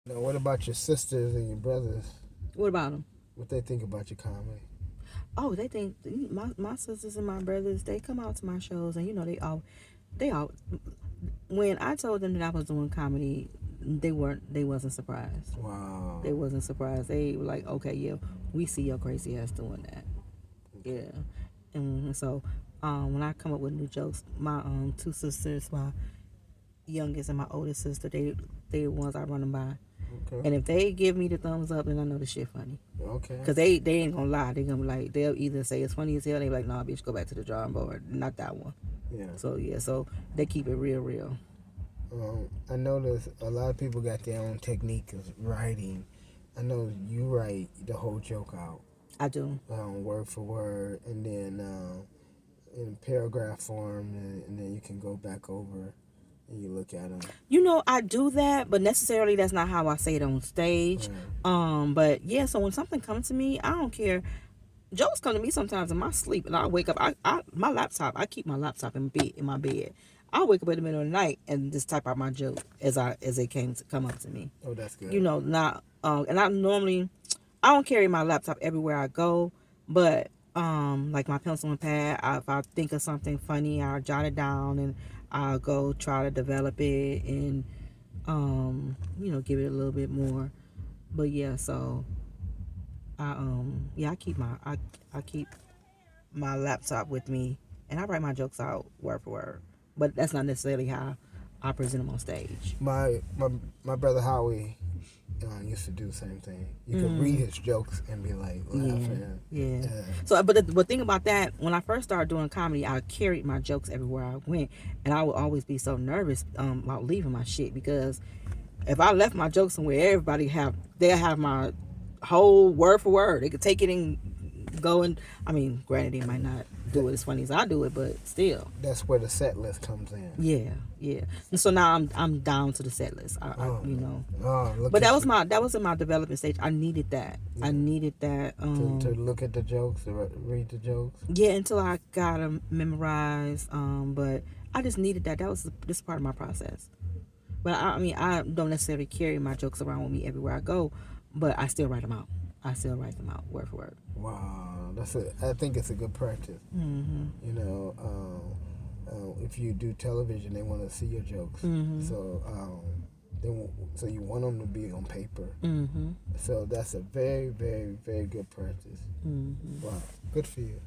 Now, what about your sisters and your brothers? What about them? What they think about your comedy? Oh, they think my sisters and my brothers. They come out to my shows, and they all. When I told them that I was doing comedy, they wasn't surprised. Wow. They wasn't surprised. They were like, okay, yeah, we see your crazy ass doing that. Okay. Yeah. And so when I come up with new jokes, my two sisters, my youngest and my oldest sister, they the ones I run them by. Okay. And if they give me the thumbs up, then I know the shit funny. Okay. Cause they ain't gonna lie. They gonna be like, they'll either say it's funny as hell. They be like, nah, bitch, go back to the drawing board. Not that one. Yeah. So yeah, so they keep it real, real. I notice a lot of people got their own technique of writing. I know you write the whole joke out, I do. word for word, and then in paragraph form, and then you can go back over and you look at them. I do that, but necessarily that's not how I say it on stage. Right. But yeah, so when something comes to me, I don't care. Jokes come to me sometimes in my sleep, and I wake up. My laptop. I keep my laptop in my bed. I wake up in the middle of the night and just type out my joke as it come up to me. Oh, that's good. Not and I don't carry my laptop everywhere I go, but like my pencil and pad. If I think of something funny, I'll jot it down and I'll go try to develop it and give it a little bit more. But yeah, so I keep my laptop with me, and I write my jokes out word for word. But that's not necessarily how I present them on stage. My brother Howie used to do the same thing. You could read his jokes and be like laughing. Yeah. So, but the thing about that, when I first started doing comedy, I carried my jokes everywhere I went, and I would always be so nervous about leaving my shit because if I left my jokes somewhere, they'll have my whole word for word. They could take it and go and granted they might not do it as funny as I do it, but still. That's where the set list comes in. Yeah. And so now I'm down to the set list. Look But that was in my development stage. I needed that. Yeah. I needed that. To look at the jokes, to read the jokes. Yeah, until I got them memorized. But I just needed that. This part of my process. But I don't necessarily carry my jokes around with me everywhere I go, but I still write them out. I still write them out word for word. Wow, I think it's a good practice. Mm-hmm. If you do television, they want to see your jokes. Mm-hmm. So you want them to be on paper. Mm-hmm. So that's a very, very, very good practice. Mm-hmm. Wow, good for you.